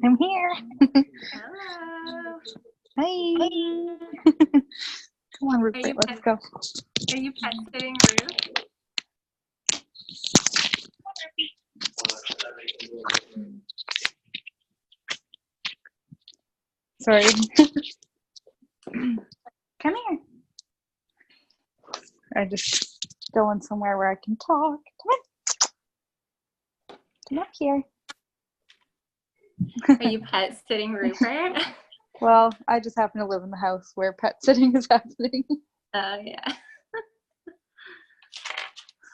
I'm here. Hello. Hi. Come on, Rupert, let's go. Are you pet sitting Ruth? Sorry. Come here. I just going somewhere where I can talk. Come up here. Are you pet sitting Rupert? Well, I just happen to live in the house where pet sitting is happening. Oh, yeah.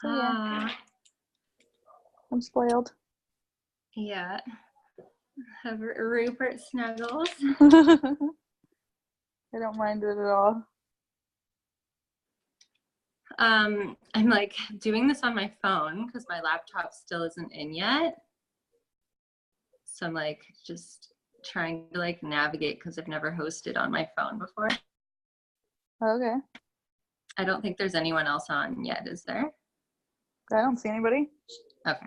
So, yeah. I'm spoiled. Yeah. Have Rupert snuggles. I don't mind it at all. I'm like doing this on my phone because my laptop still isn't in yet. So I'm like just trying to like navigate because I've never hosted on my phone before. Okay. I don't think there's anyone else on yet, is there? I don't see anybody. Okay.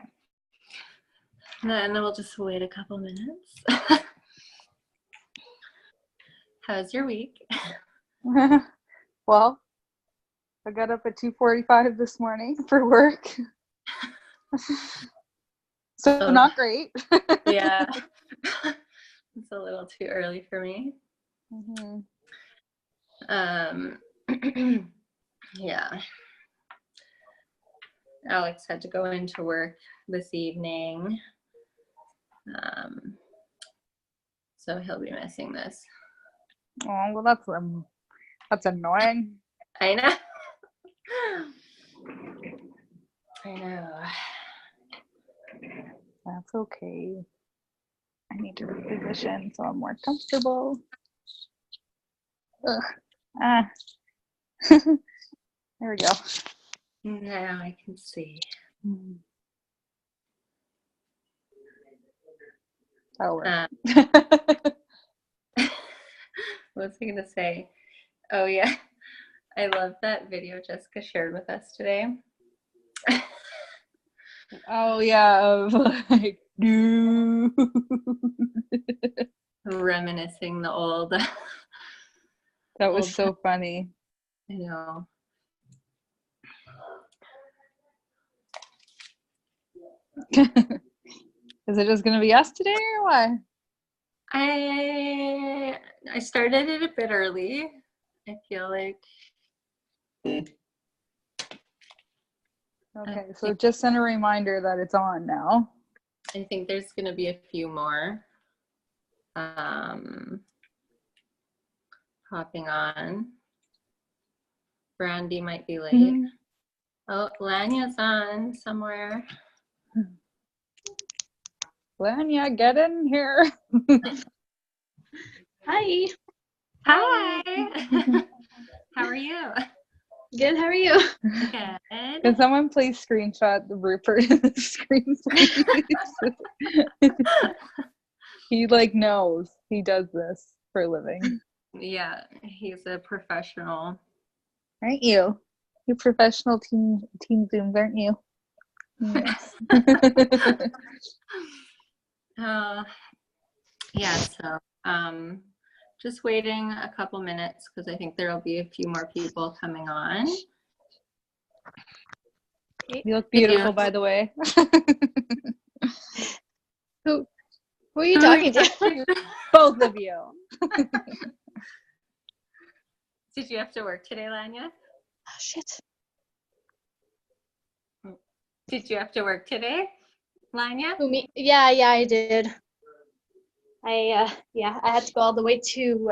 Then we'll just wait a couple minutes. How's your week? Well, I got up at 2:45 this morning for work. So not great. Yeah. It's a little too early for me. Mm-hmm. Yeah. Alex had to go into work this evening. So he'll be missing this. Oh, well, that's annoying. I know. I know. That's okay. I need to reposition so I'm more comfortable. Ugh. Ah. There we go. Now I can see. That'll work. What was I going to say? Oh, yeah. I love that video Jessica shared with us today. Oh, yeah. Of like, Reminiscing the old. That was so funny. I know. Is it just gonna be us today or what? I started it a bit early. I feel like. Okay, so just send a reminder that it's on now. I think there's gonna be a few more hopping on. Brandy might be late. Mm-hmm. Oh, Lanya's on somewhere. Lanya, get in here. Hi. Hi. How are you? Good, how are you? Good. Can someone please screenshot the Rupert in the screen, please? He like knows. He does this for a living. Yeah, he's a professional. Aren't you? You're professional teen zooms, aren't you? Yes. Yeah, so just waiting a couple minutes because I think there'll be a few more people coming on. You look beautiful, by the way. Who are you talking to? Both of you. Did you have to work today, Lanya? Oh, shit. Did you have to work today, Lanya? Who, me? Yeah, I did. I had to go all the way to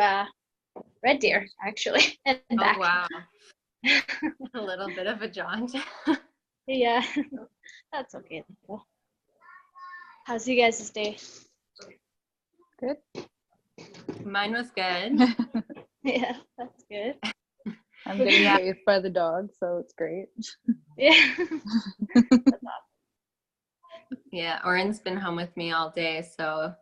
Red Deer, actually, and back. Oh, wow. A little bit of a jaunt. Yeah, that's okay. How's you guys' day? Good. Mine was good. Yeah, that's good. I'm getting bathed by the dog, so it's great. Yeah. That's awesome. Yeah, Oren's been home with me all day, so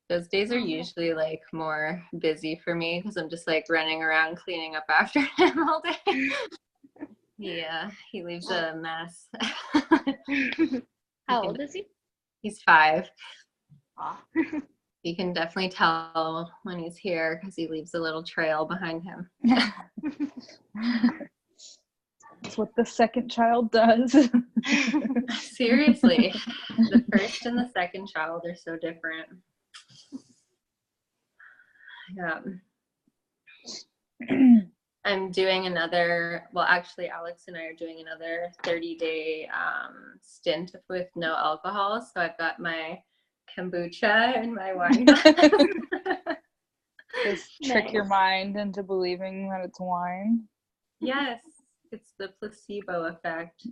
those days are usually like more busy for me because I'm just like running around cleaning up after him all day. Yeah, he leaves a mess. How old is he? He's 5. Oh. You can definitely tell when he's here because he leaves a little trail behind him. That's what the second child does. Seriously, the first and the second child are so different. Yeah. I'm doing another, well, actually, Alex and I are doing another 30-day stint with no alcohol. So I've got my kombucha and my wine glass. Just trick your Nice. mind into believing that it's wine. Yes, it's the placebo effect.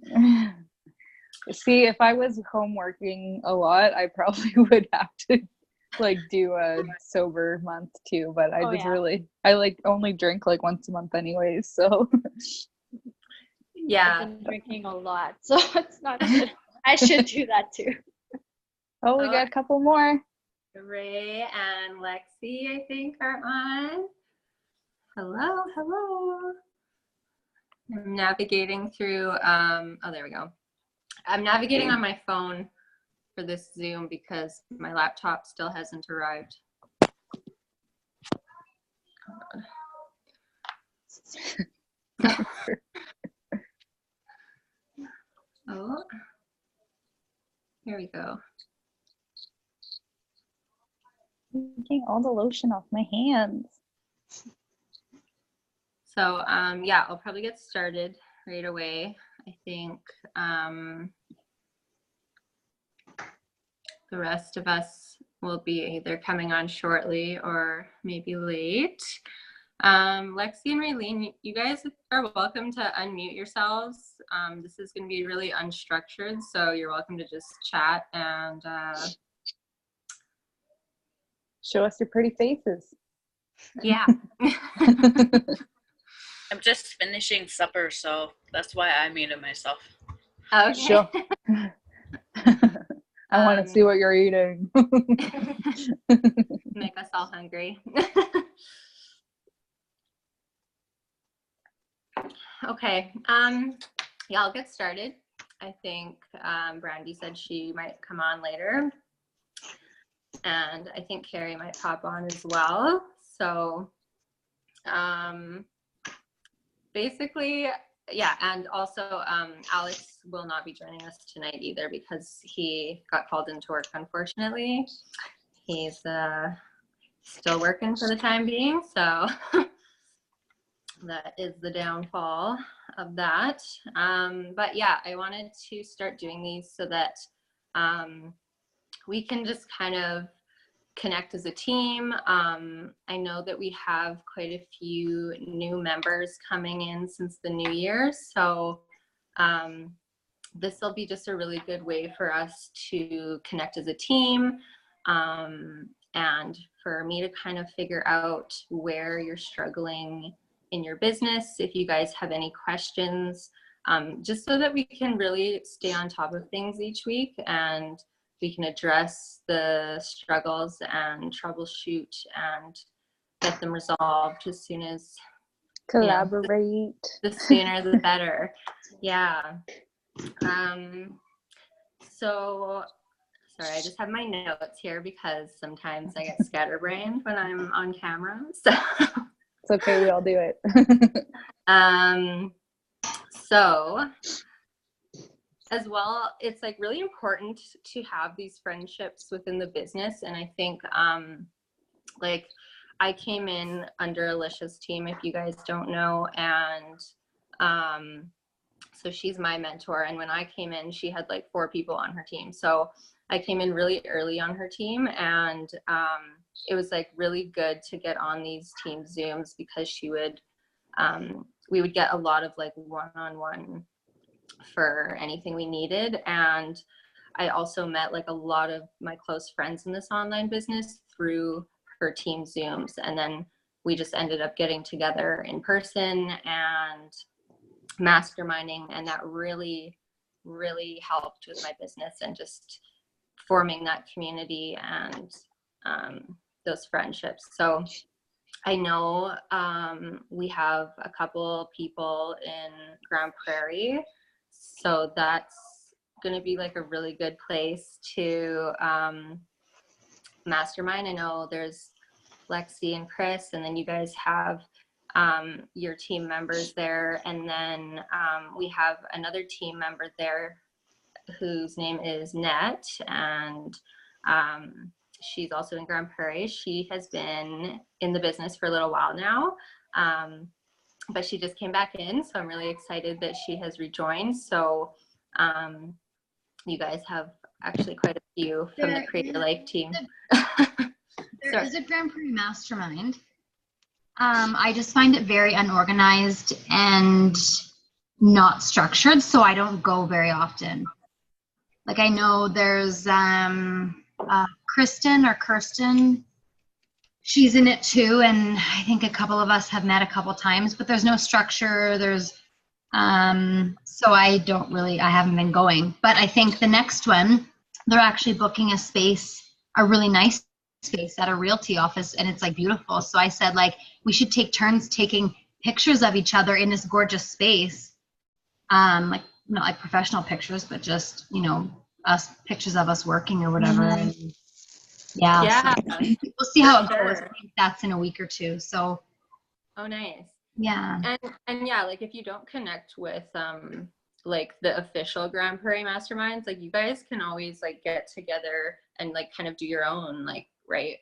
See, if I was home working a lot, I probably would have to like do a sober month too. But I Oh, just yeah. I like only drink like once a month anyways. So I've Yeah. been drinking a lot, so it's not good. I should do that too. oh, we got a couple more. Ray and Lexi, I think, are on. Hello, hello. I'm navigating through, oh, there we go. I'm navigating on my phone for this Zoom because my laptop still hasn't arrived. Oh, here we go. Taking all the lotion off my hands. So, yeah, I'll probably get started right away. I think the rest of us will be either coming on shortly or maybe late. Lexi and Raylene, you guys are welcome to unmute yourselves. This is going to be really unstructured, so you're welcome to just chat and show us your pretty faces. Yeah. I'm just finishing supper, so that's why I muted myself. Okay. Sure. I want to see what you're eating. Make us all hungry. Okay. Yeah, I'll get started. I think Brandy said she might come on later. And I think Carrie might pop on as well. So basically, yeah, and also Alex will not be joining us tonight either because he got called into work, unfortunately. He's still working for the time being, so that is the downfall of that. But yeah, I wanted to start doing these so that we can just kind of connect as a team. I know that we have quite a few new members coming in since the new year, so this will be just a really good way for us to connect as a team, and for me to kind of figure out where you're struggling in your business, if you guys have any questions, just so that we can really stay on top of things each week and we can address the struggles and troubleshoot and get them resolved as soon as Collaborate. the sooner the better. Yeah. So sorry, I just have my notes here because sometimes I get scatterbrained when I'm on camera. So It's okay, we all do it. So as well, it's like really important to have these friendships within the business. And I think like I came in under Alicia's team, if you guys don't know, and so she's my mentor. And when I came in, she had like 4 people on her team. So I came in really early on her team, and it was like really good to get on these team Zooms because she would, we would get a lot of like one-on-one for anything we needed. And I also met like a lot of my close friends in this online business through her team Zooms. And then we just ended up getting together in person and masterminding, and that really, really helped with my business and just forming that community and those friendships. So I know we have a couple people in Grand Prairie, so that's going to be like a really good place to mastermind. I know there's Lexi and Chris, and then you guys have your team members there, and then we have another team member there whose name is Net, and she's also in Grand Prairie. She has been in the business for a little while now, but she just came back in, so I'm really excited that she has rejoined. So you guys have actually quite a few from the Create Your Life team. There is a Grand Prix mastermind. I just find it very unorganized and not structured, so I don't go very often. Like, I know there's Kirsten. She's in it too, and I think a couple of us have met a couple times, but there's no structure. So I haven't been going. But I think the next one, they're actually booking a space, a really nice space at a realty office, and it's like beautiful. So I said, like, we should take turns taking pictures of each other in this gorgeous space. Like, not like professional pictures, but just, pictures of us working or whatever. Mm-hmm. And yeah. So we'll see how it goes. I think that's in a week or two. So. Oh, nice. Yeah. And yeah, like, if you don't connect with like the official Grand Prairie masterminds, like, you guys can always like get together and like kind of do your own, like, right?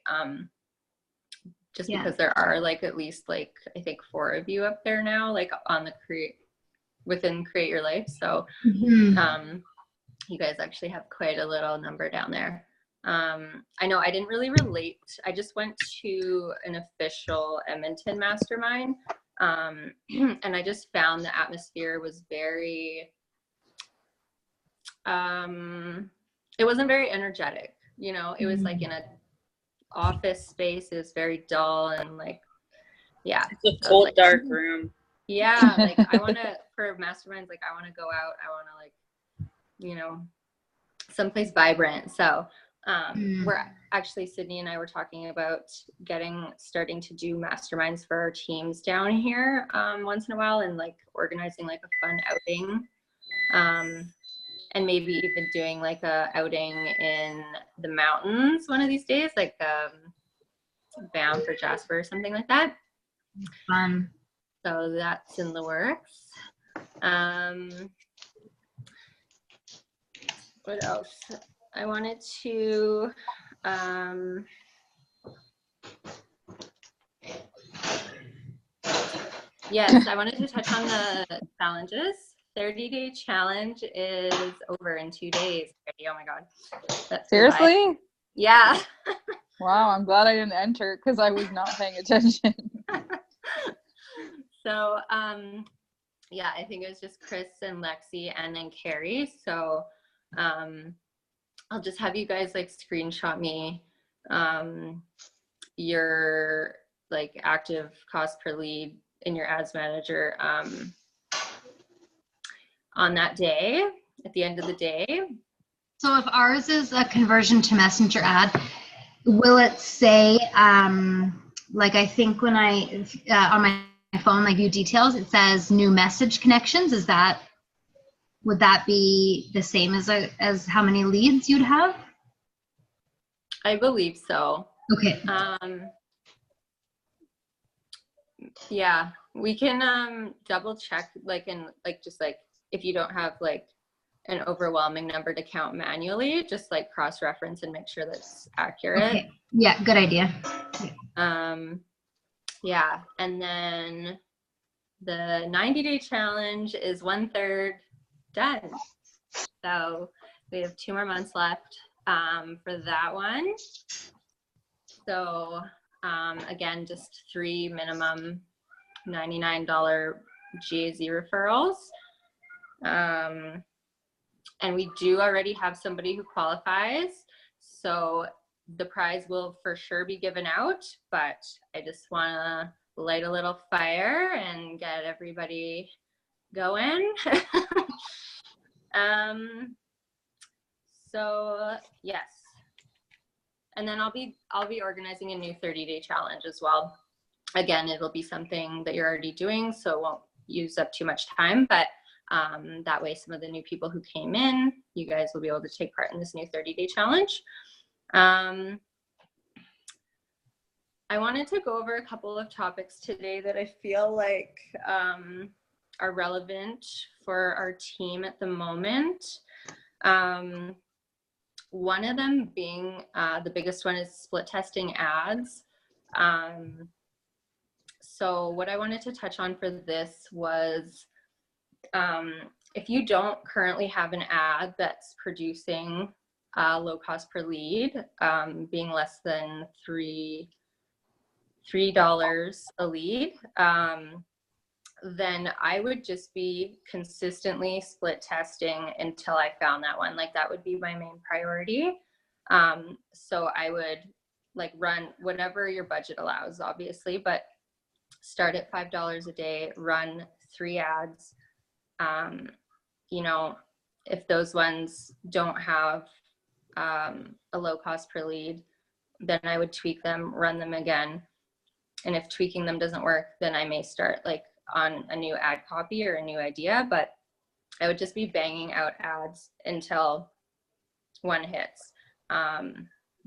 Just because there are like at least like I think 4 of you up there now, like on the within Create Your Life. So you guys actually have quite a little number down there. I know I didn't really relate. I just went to an official Edmonton mastermind. And I just found the atmosphere was very, it wasn't very energetic, it was like in a office space. It was very dull and like, yeah. It's a cold, dark room. Yeah. Like, for masterminds, like, I want to go out. I want to, like, someplace vibrant. So, we're actually, Sydney and I were talking about starting to do masterminds for our teams down here once in a while, and like organizing like a fun outing, and maybe even doing like a outing in the mountains one of these days, like Banff or Jasper or something like that. Fun. So that's in the works. What else? I wanted to, yes, I wanted to touch on the challenges. 30-day challenge is over in 2 days. Oh my God. That's Seriously? Yeah. Wow, I'm glad I didn't enter because I was not paying attention. So, yeah, I think it was just Chris and Lexi and then Carrie. So, I'll just have you guys like screenshot me your like active cost per lead in your ads manager on that day, at the end of the day. So if ours is a conversion to messenger ad, will it say, like, I think when I, on my phone, I view details, it says new message connections. Would that be the same as how many leads you'd have? I believe so. Okay. Yeah, we can double check, like, and like, just like, if you don't have like an overwhelming number to count manually, just like cross-reference and make sure that's accurate. Okay. Yeah, good idea. Yeah, and then the 90-day challenge is 1/3 done. So we have 2 more months left for that one. So again, just 3 minimum $99 GAZ referrals. And we do already have somebody who qualifies. So the prize will for sure be given out, but I just want to light a little fire and get everybody going. So yes. And then I'll be organizing a new 30-day challenge as well. Again, it'll be something that you're already doing, so it won't use up too much time, but that way some of the new people who came in, you guys will be able to take part in this new 30-day challenge. I wanted to go over a couple of topics today that I feel like are relevant for our team at the moment. One of them being the biggest one is split testing ads. So what I wanted to touch on for this was if you don't currently have an ad that's producing low cost per lead, being less than $3 a lead, then I would just be consistently split testing until I found that one. Like that would be my main priority. So I would like run whatever your budget allows, obviously, but start at $5 a day, run 3 ads. You know, if those ones don't have a low cost per lead, then I would tweak them, run them again. And if tweaking them doesn't work, then I may start like on a new ad copy or a new idea, but I would just be banging out ads until one hits,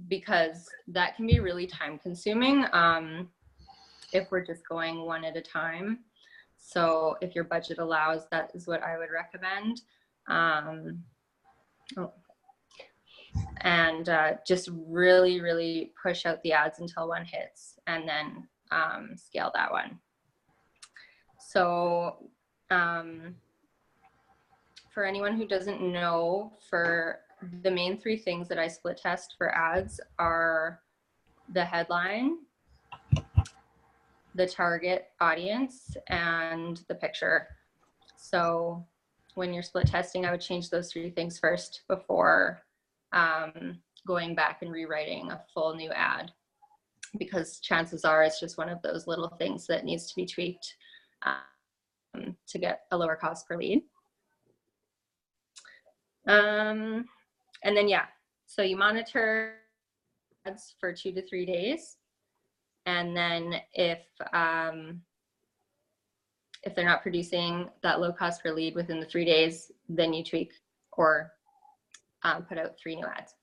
because that can be really time consuming if we're just going one at a time. So if your budget allows, that is what I would recommend. And just really push out the ads until one hits, and then scale that one. So for anyone who doesn't know, for the main 3 things that I split test for ads are the headline, the target audience, and the picture. So when you're split testing, I would change those 3 things first before going back and rewriting a full new ad, because chances are it's just one of those little things that needs to be tweaked to get a lower cost per lead. And then, yeah, so you monitor ads for 2 to 3 days. And then if they're not producing that low cost per lead within the 3 days, then you tweak or put out 3 new ads.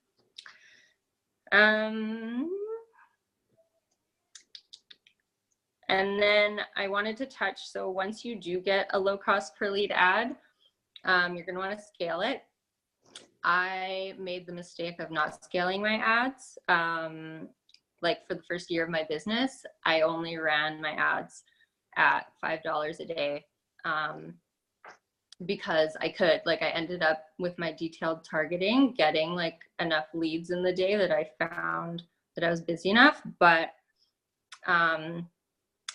And then I wanted to touch, so once you do get a low cost per lead ad, you're gonna wanna scale it. I made the mistake of not scaling my ads. Like for the first year of my business, I only ran my ads at $5 a day because I could. Like I ended up with my detailed targeting, getting like enough leads in the day that I found that I was busy enough, but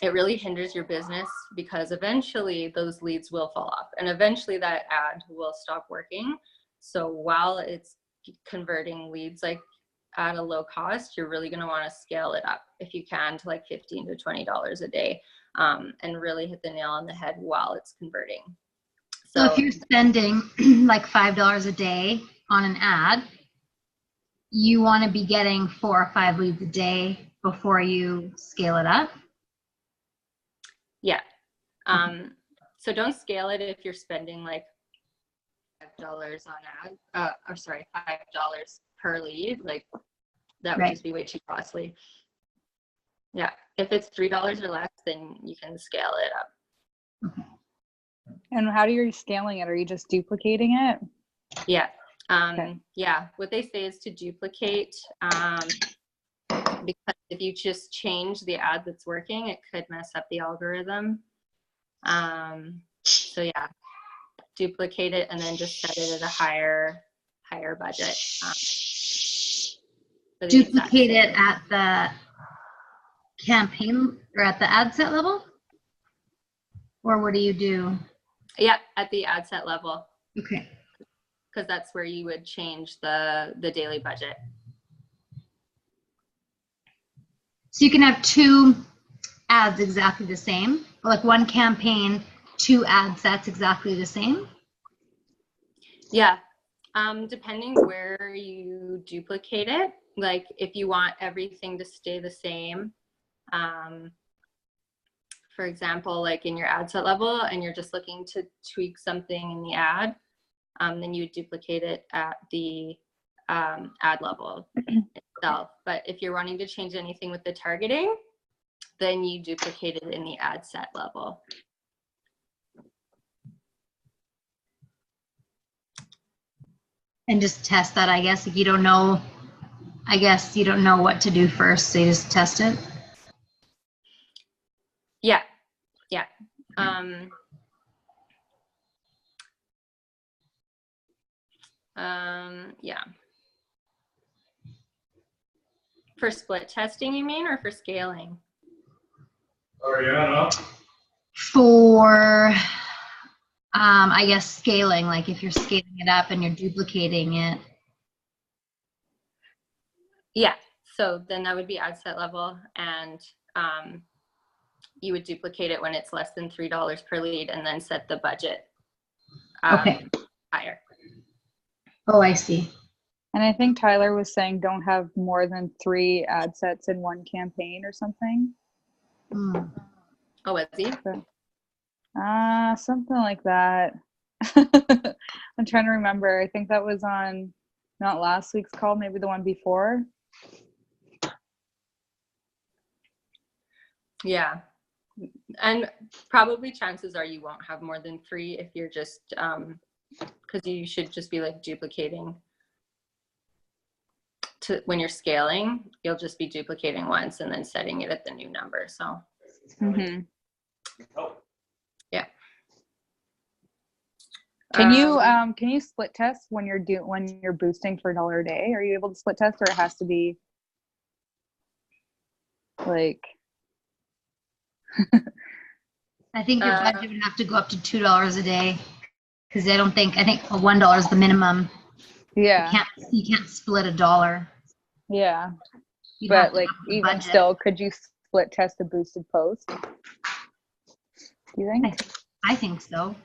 it really hinders your business because eventually those leads will fall off and eventually that ad will stop working. So while it's converting leads like at a low cost, you're really going to want to scale it up if you can to like $15 to $20 a day, and really hit the nail on the head while it's converting. So if you're spending like $5 a day on an ad, you want to be getting 4 or 5 leads a day before you scale it up? Yeah. So don't scale it if you're spending like $5 on ad, or sorry, $5 per lead. Like that would just be way too costly. Yeah. If it's $3 or less, then you can scale it up. Okay. And how are you scaling it? Are you just duplicating it? Yeah. Okay. Yeah. What they say is to duplicate, because if you just change the ad that's working, it could mess up the algorithm. So yeah, duplicate it and then just set it at a higher budget. Duplicate it at the campaign or at the ad set level? Or what do you do? Yeah, at the ad set level. Okay. Because that's where you would change the daily budget. So you can have 2 ads exactly the same, like one campaign, 2 ad sets exactly the same? Yeah, depending where you duplicate it, like if you want everything to stay the same, for example, like in your ad set level and you're just looking to tweak something in the ad, then you would duplicate it at the ad level itself. But if you're wanting to change anything with the targeting, then you duplicate it in the ad set level. And just test that, I guess. If you don't know, I guess you don't know what to do first, so you just test it. Yeah. Yeah. For split testing, you mean, or for scaling? For, I guess scaling, like if you're scaling it up and you're duplicating it. Yeah. So then that would be ad set level, and you would duplicate it when it's less than $3 per lead, and then set the budget Okay. higher. Oh, I see. And I think Tyler was saying don't have more than 3 ad sets in one campaign or something. Hmm. Oh, is he? Something like that. I'm trying to remember. I think that was on not last week's call, maybe the one before. Yeah. And probably chances are you won't have more than 3 if you're just, because you should just be like duplicating. When you're scaling, you'll just be duplicating once and then setting it at the new number. So, yeah. Can you split test when you're boosting for $1 a day? Are you able to split test, or it has to be like? I think your budget would have to go up to $2 a day, because I think $1 is the minimum. Yeah. You can't split $1. Yeah. You'd have But to like up the even budget. still, could you split test a boosted post? Do you think? I think so.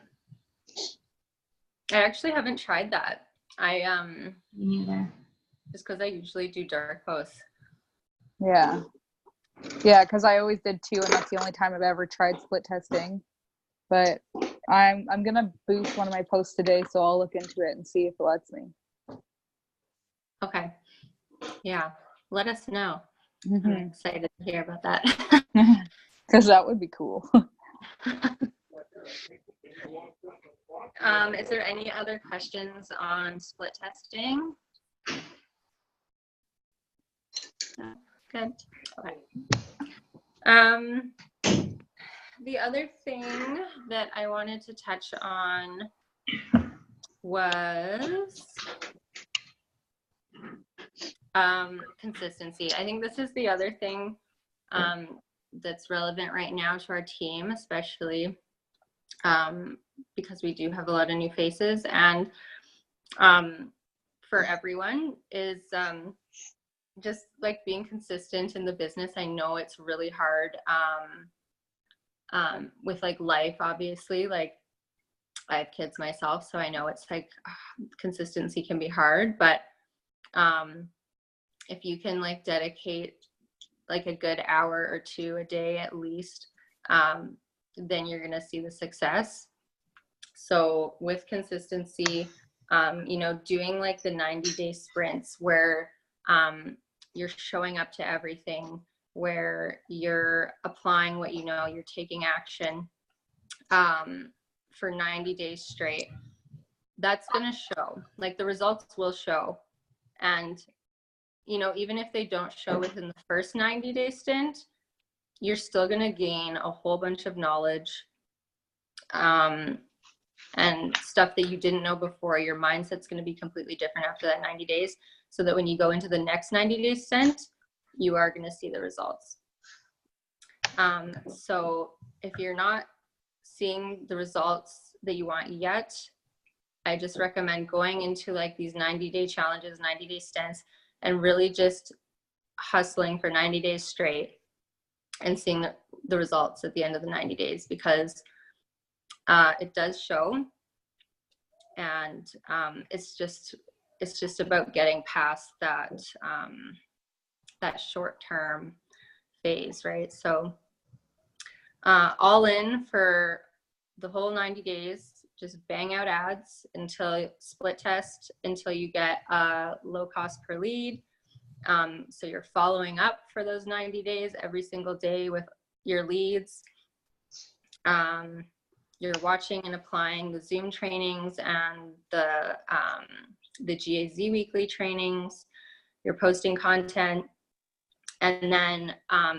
I actually haven't tried that. Me neither. Just because I usually do dark posts. Yeah. Yeah, because I always did too, and that's the only time I've ever tried split testing. But I'm gonna boost one of my posts today, so I'll look into it and see if it lets me. Okay. Yeah. Let us know. I'm Mm-hmm. excited to hear about that. Because that would be cool. Is there any other questions on split testing? No? Good. Okay. The other thing that I wanted to touch on was consistency. I think this is the other thing that's relevant right now to our team, especially because we do have a lot of new faces, and for everyone is just like being consistent in the business. I know it's really hard with like life, obviously. Like I have kids myself, so I know it's like consistency can be hard, but if you can like dedicate like a good hour or 2 a day at least, then you're gonna see the success. So with consistency, doing like the 90-day sprints where you're showing up to everything, where you're applying what you know, you're taking action for 90 days straight, that's going to show. Like the results will show. And, even if they don't show within the first 90-day stint, you're still going to gain a whole bunch of knowledge and stuff that you didn't know before. Your mindset's going to be completely different after that 90 days. So that when you go into the next 90-day stint, you are going to see the results. So if you're not seeing the results that you want yet, I just recommend going into like these 90-day challenges, 90-day stints, and really just hustling for 90 days straight and seeing the results at the end of the 90 days, because it does show. And it's just about getting past that short-term phase, right? So all in for the whole 90 days, just bang out ads until split test, until you get a low cost per lead. So you're following up for those 90 days every single day with your leads. You're watching and applying the Zoom trainings and the GAZ weekly trainings. You're posting content. And then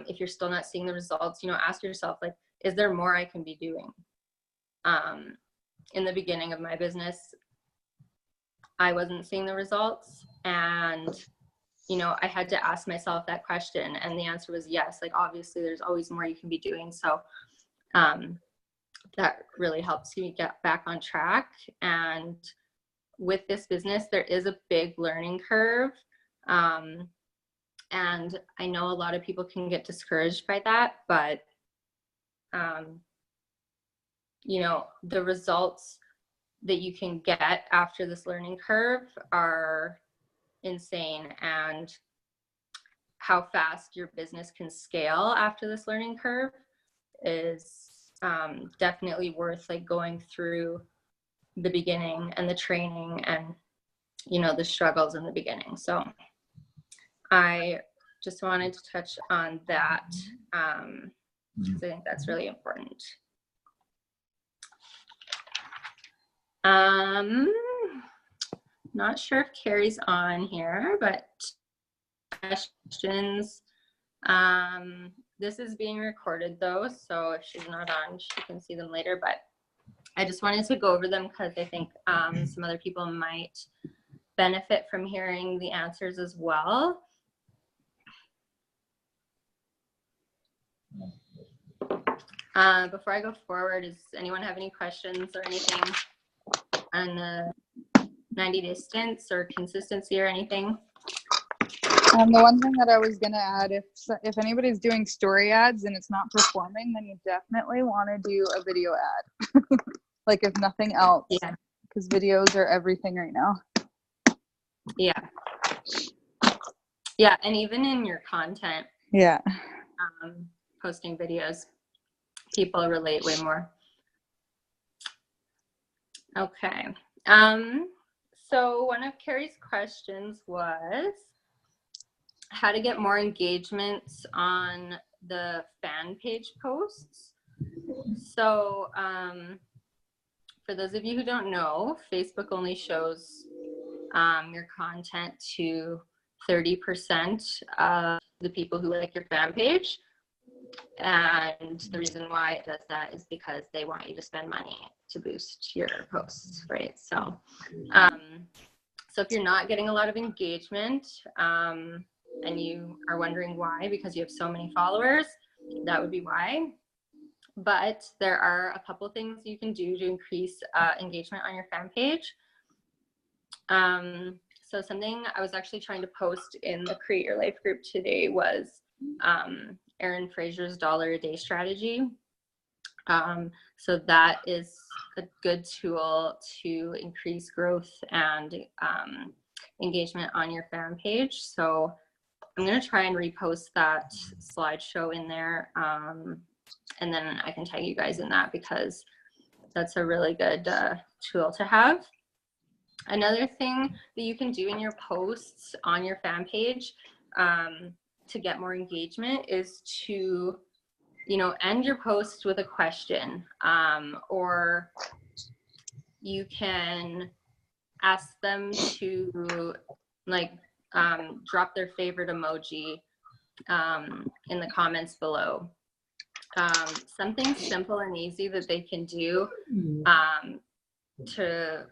if you're still not seeing the results, ask yourself, like, is there more I can be doing? In the beginning of my business, I wasn't seeing the results, and I had to ask myself that question, and the answer was yes. Like, obviously there's always more you can be doing. So that really helps you get back on track. And with this business, there is a big learning curve. And I know a lot of people can get discouraged by that, but the results that you can get after this learning curve are insane, and how fast your business can scale after this learning curve is definitely worth like going through the beginning and the training and the struggles in the beginning. So I just wanted to touch on that because I think that's really important. Not sure if Carrie's on here, but questions. This is being recorded though, so if she's not on, she can see them later, but I just wanted to go over them because I think some other people might benefit from hearing the answers as well. Before I go forward, does anyone have any questions or anything on the 90-day stints or consistency or anything? The one thing that I was gonna add, if anybody's doing story ads and it's not performing, then you definitely want to do a video ad. Like, if nothing else, Yeah. because videos are everything right now. Yeah, and even in your content, Yeah. posting videos, people relate way more. Okay. So one of Carrie's questions was how to get more engagements on the fan page posts. So for those of you who don't know, Facebook only shows your content to 30% of the people who like your fan page. And the reason why it does that is because they want you to spend money to boost your posts, right? So so if you're not getting a lot of engagement and you are wondering why, because you have so many followers, that would be why. But there are a couple things you can do to increase engagement on your fan page. So something I was actually trying to post in the Create Your Life group today was Erin Fraser's $1 a day strategy. So that is a good tool to increase growth and engagement on your fan page. So I'm going to try and repost that slideshow in there. And then I can tag you guys in that because that's a really good tool to have. Another thing that you can do in your posts on your fan page to get more engagement is to, end your post with a question, or you can ask them to drop their favorite emoji in the comments below. Something simple and easy that they can do to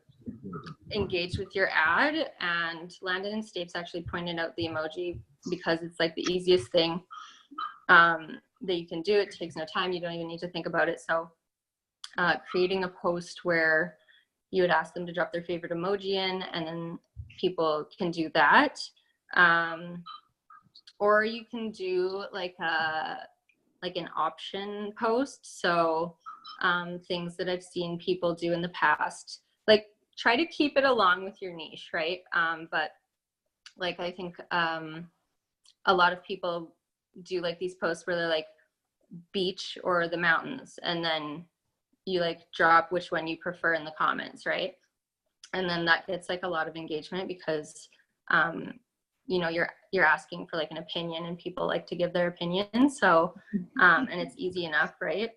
engage with your ad. And Landon and Stapes actually pointed out the emoji because it's like the easiest thing that you can do. It takes no time. You don't even need to think about it. So creating a post where you would ask them to drop their favorite emoji in, and then people can do that. Or you can do like an option post. So things that I've seen people do in the past, like try to keep it along with your niche, right? But like I think a lot of people do like these posts where they're like beach or the mountains, and then you like drop which one you prefer in the comments, right? And then that gets like a lot of engagement because you know, you're asking for like an opinion, and people like to give their opinion. So, and it's easy enough, right?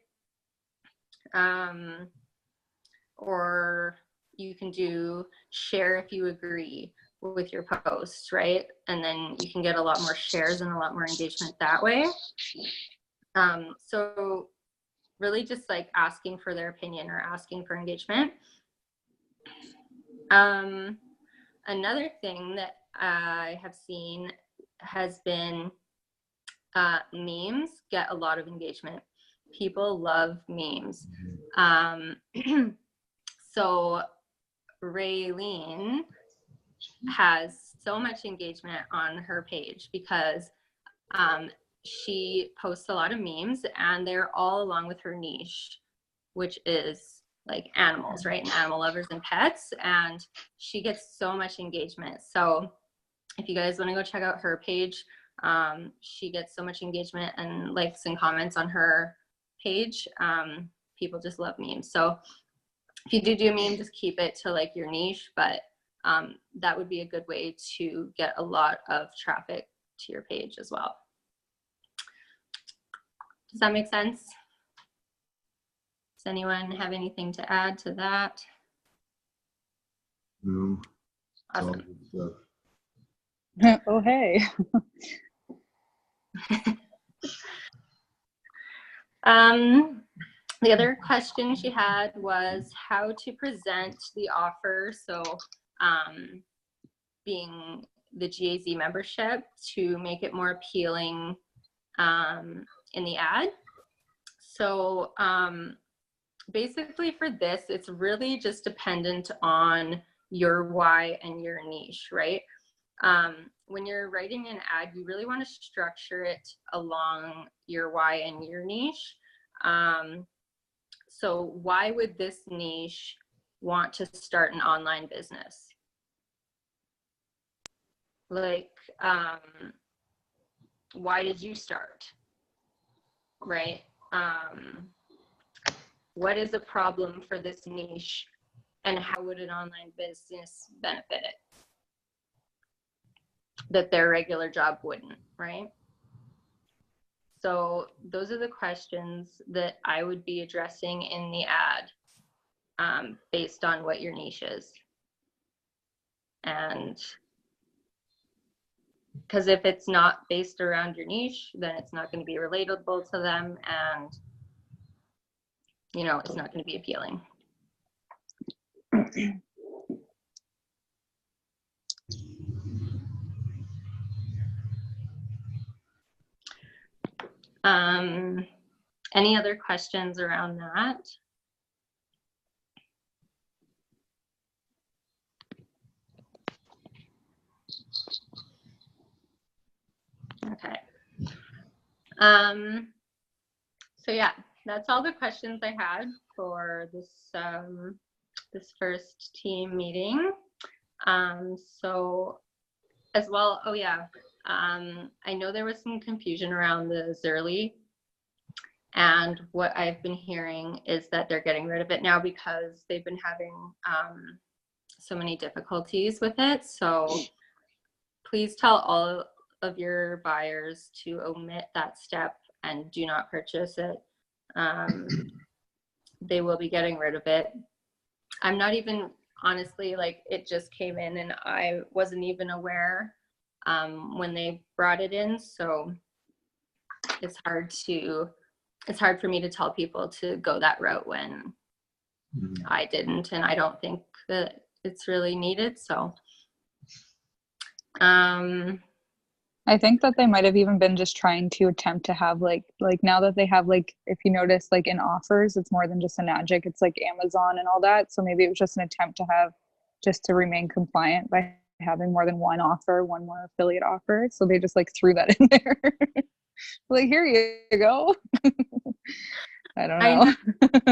Or you can do share if you agree with your post, right? And then you can get a lot more shares and a lot more engagement that way. So really just like asking for their opinion or asking for engagement. Another thing that I have seen has been memes get a lot of engagement. People love memes. So Raylene has so much engagement on her page because she posts a lot of memes, and they're all along with her niche, which is like animals, right? And animal lovers and pets. And she gets so much engagement. So if you guys want to go check out her page, she gets so much engagement and likes and comments on her page. People just love memes. So if you do a meme, just keep it to like your niche, but that would be a good way to get a lot of traffic to your page as well. Does that make sense? Does anyone have anything to add to that? No. It's all Awesome. good stuff. Oh, hey. The other question she had was how to present the offer. So being the GAZ membership, to make it more appealing in the ad. So basically for this, it's really just dependent on your why and your niche, right? When you're writing an ad, you really want to structure it along your why and your niche. So why would this niche want to start an online business? Like, why did you start? Right? What is a problem for this niche, and how would an online business benefit it that their regular job wouldn't, right? So those are the questions that I would be addressing in the ad, based on what your niche is. And because if it's not based around your niche, then it's not going to be relatable to them, and you know, it's not going to be appealing. Any other questions around that? Okay. So yeah, that's all the questions I had for this this first team meeting. So as well, oh yeah, I know there was some confusion around the Zerly, and what I've been hearing is that they're getting rid of it now because they've been having so many difficulties with it. So please tell all of your buyers to omit that step and do not purchase it. They will be getting rid of it. I'm not even, honestly, like, it just came in and I wasn't even aware when they brought it in. So it's hard for me to tell people to go that route when I didn't, and I don't think that it's really needed. So I think that they might have even been just trying to attempt to have like now that they have, like, if you notice, like in offers, it's more than just a Magic, it's like Amazon and all that. So maybe it was just an attempt to have, just to remain compliant by having more than one offer, one more affiliate offer. So they just like threw that in there. Like, here you go. I don't know.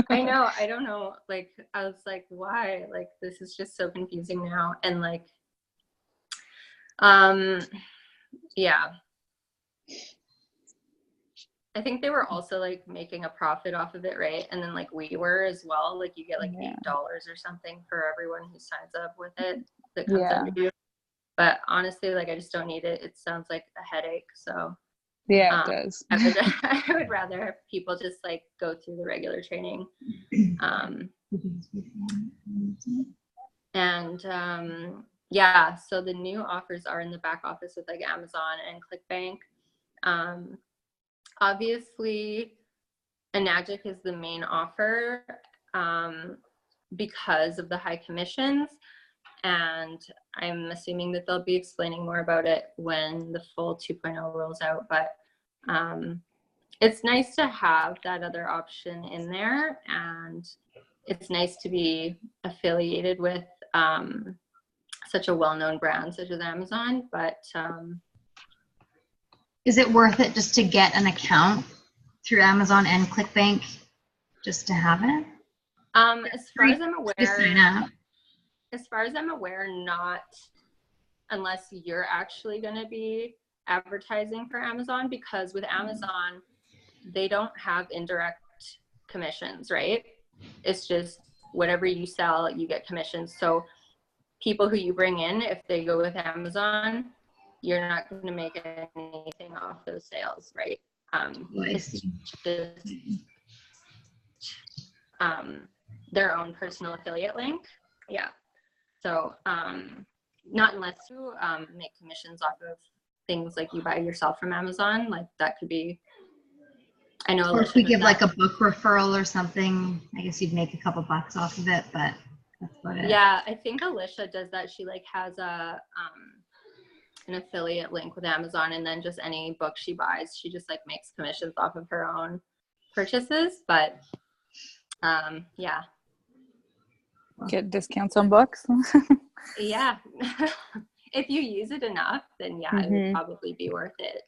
I know. I don't know. Like, I was like, why? Like, this is just so confusing now. And like, yeah. I think they were also like making a profit off of it, right? And then like we were as well. Like, you get like $8 or something for everyone who signs up with it that comes under you. But honestly, like I just don't need it. It sounds like a headache. So Yeah, it does. I would rather people just like go through the regular training. Yeah, so the new offers are in the back office with like Amazon and ClickBank. Obviously, Enagic is the main offer because of the high commissions, and I'm assuming that they'll be explaining more about it when the full 2.0 rolls out. But it's nice to have that other option in there, and it's nice to be affiliated with such a well-known brand such as Amazon. But Is it worth it just to get an account through Amazon and ClickBank just to have it? as far as I'm Just sign aware, up. not unless you're actually going to be advertising for Amazon, because with Amazon, they don't have indirect commissions, right? It's just whatever you sell, you get commissions. So people who you bring in, if they go with Amazon, you're not going to make anything off those sales, right? I It's see. just their own personal affiliate link. Yeah. So not unless you make commissions off of things like you buy yourself from Amazon, like that could be, I know. Or if Alicia we does give like that. a book referral or something, I guess you'd make a couple bucks off of it, but that's about it. Yeah, I think Alicia does that. She like has an affiliate link with Amazon, and then just any book she buys, she just like makes commissions off of her own purchases. But yeah. Get discounts on books. Yeah. If you use it enough, then yeah, it would probably be worth it.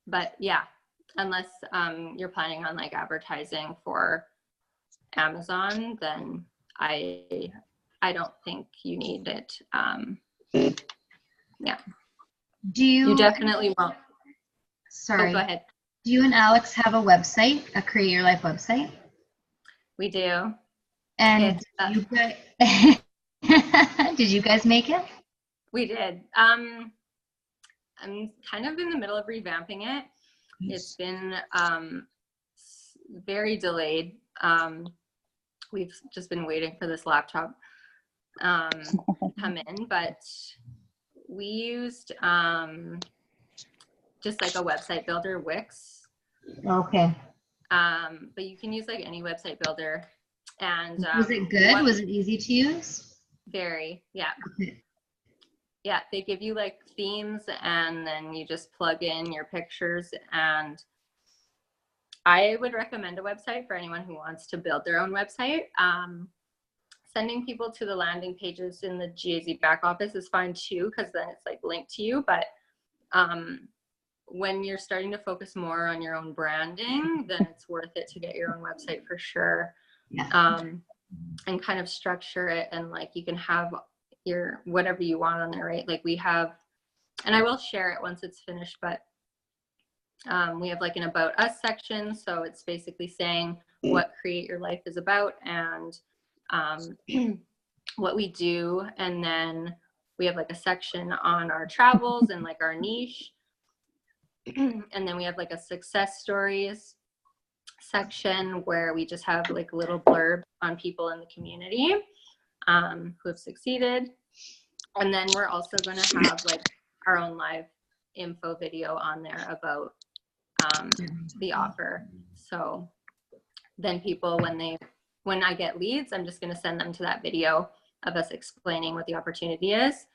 But yeah, unless you're planning on like advertising for Amazon, then I don't think you need it. Yeah, Do you, you definitely won't. sorry, Oh, go ahead. do you and Alex have a website, a Create Your Life website? We do. And It's, you guys, did you guys make it? we did. I'm kind of in the middle of revamping it. It's been very delayed. We've just been waiting for this laptop to come in, but we used just like a website builder, Wix. Okay. But you can use like any website builder. And Was it good? Was it easy to use? Very, yeah. Okay. Yeah, they give you like themes, and then you just plug in your pictures. And I would recommend a website for anyone who wants to build their own website. Sending people to the landing pages in the GAZ back office is fine too, because then it's like linked to you. But when you're starting to focus more on your own branding, then it's worth it to get your own website for sure. Yeah. And kind of structure it, and like you can have your whatever you want on there, right? Like we have, and I will share it once it's finished, but we have like an about us section. So it's basically saying what Create Your Life is about, and what we do. And then we have like a section on our travels and like our niche. And then we have like a success stories section where we just have like a little blurb on people in the community who have succeeded. And then we're also going to have like our own live info video on there about the offer. So then people, when I get leads, I'm just going to send them to that video of us explaining what the opportunity is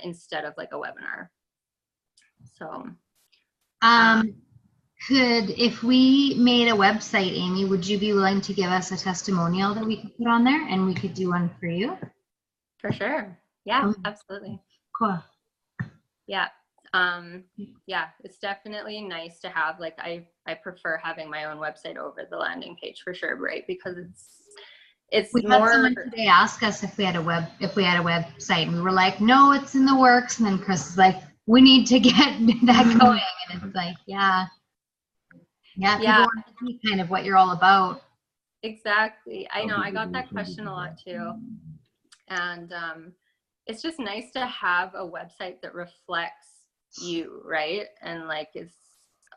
instead of like a webinar. So if we made a website, Amy, would you be willing to give us a testimonial that we could put on there, and we could do one for you? for sure. Yeah, absolutely. Cool. Yeah. Yeah, it's definitely nice to have, like, I prefer having my own website over the landing page for sure, right? Because it's We had more. someone today ask us if we had a website, and we were like, no, it's in the works. And then Chris is like, we need to get that going. And it's like, yeah, people Yeah. want to see kind of what you're all about. Exactly. I know. I got that question a lot too. And it's just nice to have a website that reflects you, right? And like is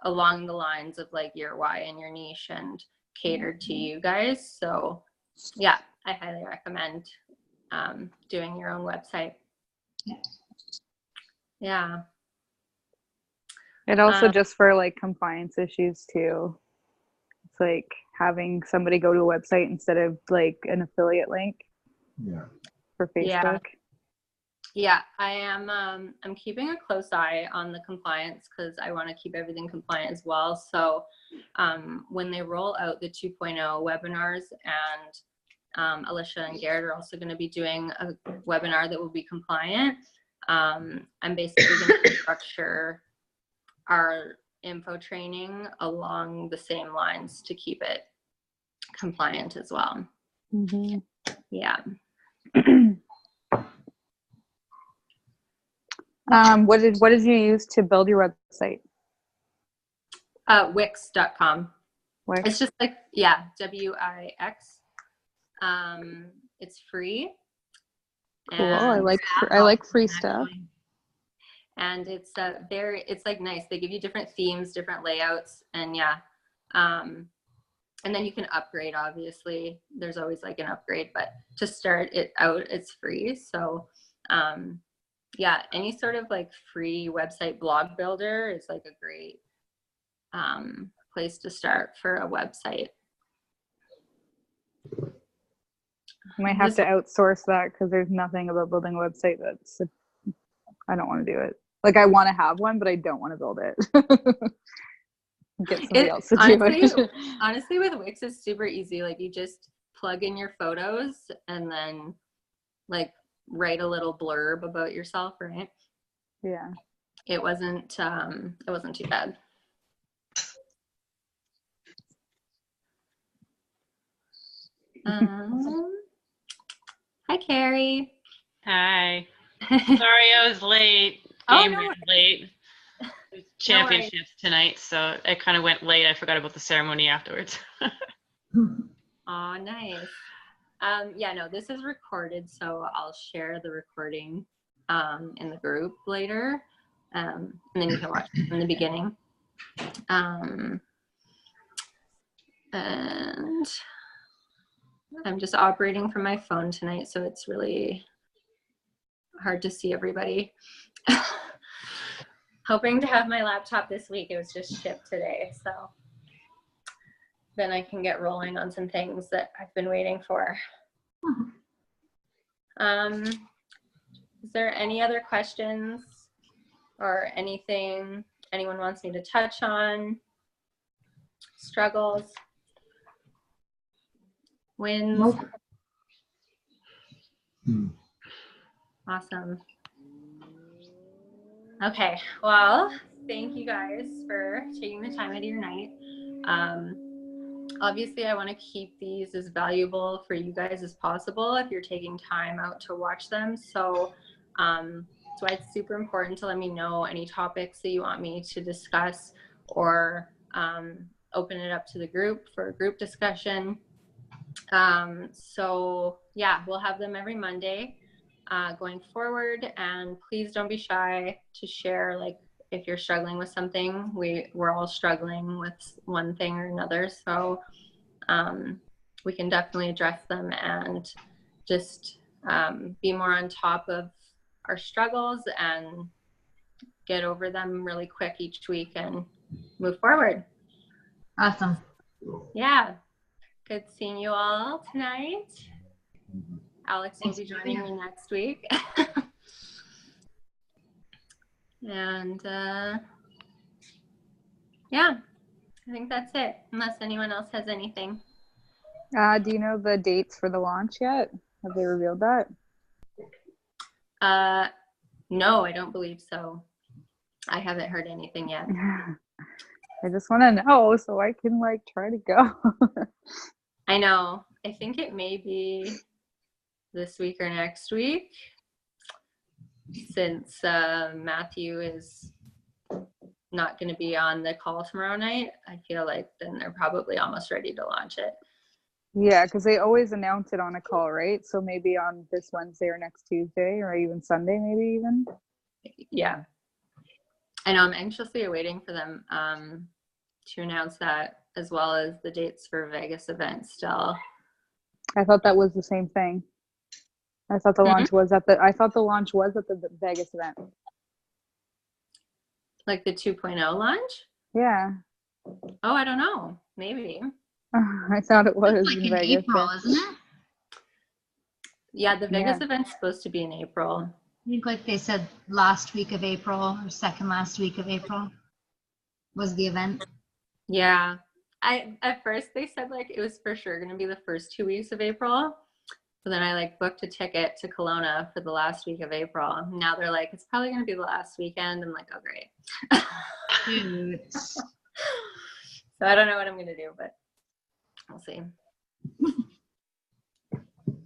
along the lines of like your why and your niche and catered to you guys. So yeah, I highly recommend doing your own website. Yeah. And also Um, just for like compliance issues too. It's like having somebody go to a website instead of like an affiliate link Yeah. for Yeah. Facebook. Yeah, I am. I'm keeping a close eye on the compliance because I want to keep everything compliant as well. So when they roll out the 2.0 webinars, and Alicia and Garrett are also going to be doing a webinar that will be compliant, I'm basically going to structure our info training along the same lines to keep it compliant as well. Mhm. Yeah. What did you use to build your website? Wix.com. Wix? It's just like, yeah, WIX. It's free. Cool. I And, like free stuff. and it's it's like nice. They give you different themes, different layouts, and yeah. And then you can upgrade, obviously. There's always like an upgrade, but to start it out, it's free. So yeah, any sort of like free website blog builder is like a great place to start for a website. I might have to outsource that because there's nothing about building a website I don't want to do it. Like I want to have one, but I don't want to build it. Get somebody else to do it. Honestly, with Wix, it's super easy. Like you just plug in your photos and then like write a little blurb about yourself, right? Yeah. It wasn't too bad. Hi, Carrie. Hi. Sorry I was late. Oh, Game no ran late. Championships tonight, so it kind of went late. I forgot about the ceremony afterwards. Oh, nice. Yeah, no, this is recorded, so I'll share the recording in the group later, and then you can watch it from the beginning. And I'm just operating from my phone tonight, so it's really hard to see everybody. Hoping to have my laptop this week. It was just shipped today, so then I can get rolling on some things that I've been waiting for. Is there any other questions or anything anyone wants me to touch on? Struggles? Wins? Nope. Awesome. Okay, well, thank you guys for taking the time out of your night. Obviously, I want to keep these as valuable for you guys as possible if you're taking time out to watch them. So that's why it's super important to let me know any topics that you want me to discuss, or open it up to the group for a group discussion. So yeah, we'll have them every Monday going forward, and please don't be shy to share, like if you're struggling with something. We're all struggling with one thing or another, so we can definitely address them and just be more on top of our struggles and get over them really quick each week and move forward. Awesome. Yeah, good seeing you all tonight. Alex will be joining me next week. And yeah, I think that's it, unless anyone else has anything. Do you know the dates for the launch yet? Have they revealed that? No, I don't believe so. I haven't heard anything yet. I just want to know so I can like try to go. I know. I think it may be this week or next week, since Matthew is not going to be on the call tomorrow night. I feel like then they're probably almost ready to launch it. Yeah, because they always announce it on a call, right? So maybe on this Wednesday or next Tuesday or even Sunday, maybe even. Yeah. I know I'm anxiously awaiting for them to announce that, as well as the dates for Vegas events still. I thought that was the same thing. I thought the launch was at the. I thought the launch was at the Vegas event. Like the 2.0 launch? Yeah, Oh, I don't know. Maybe. I thought it was It's like in in Vegas. April, yeah. isn't it? Yeah, the Vegas Yeah. event's supposed to be in April. I think like they said last week of April or second last week of April was the event. Yeah. At first they said like it was for sure going to be the first 2 weeks of April. But then I like booked a ticket to Kelowna for the last week of April. Now they're like, it's probably going to be the last weekend. I'm like, oh, great. Shoot. So I don't know what I'm going to do, but we'll see.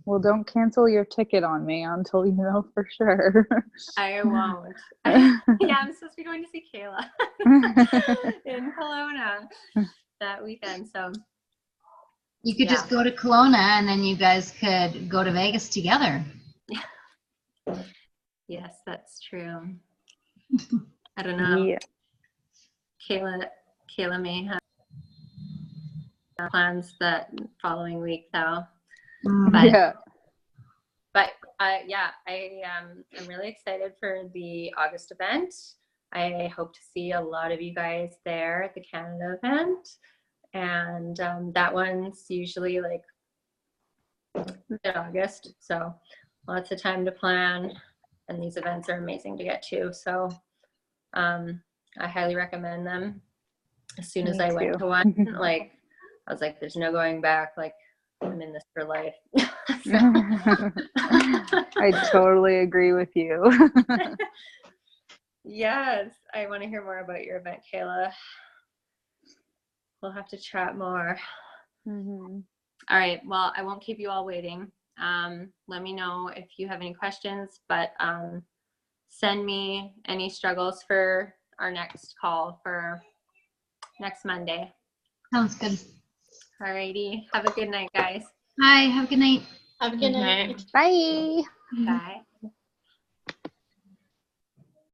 Well, don't cancel your ticket on me until you know for sure. I won't. Yeah, I'm supposed to be going to see Kayla in Kelowna that weekend. So You could Yeah. just go to Kelowna and then you guys could go to Vegas together. yes, that's true. I don't know. Yeah. Kayla may have plans that following week though. But Yeah. I'm really excited for the August event. I hope to see a lot of you guys there at the Canada event. And that one's usually like mid-August. So lots of time to plan. And these events are amazing to get to. So I highly recommend them. As soon as Me I went too. to one, like I was like, there's no going back. Like I'm in this for life. So- I totally agree with you. Yes, I want to hear more about your event, Kayla. We'll have to chat more. Mhm. All right. Well, I won't keep you all waiting. Let me know if you have any questions, but send me any struggles for our next call for next Monday. Sounds good. All righty. Have a good night, guys. Hi, have a good night. Have a good Okay. night. Bye. Bye.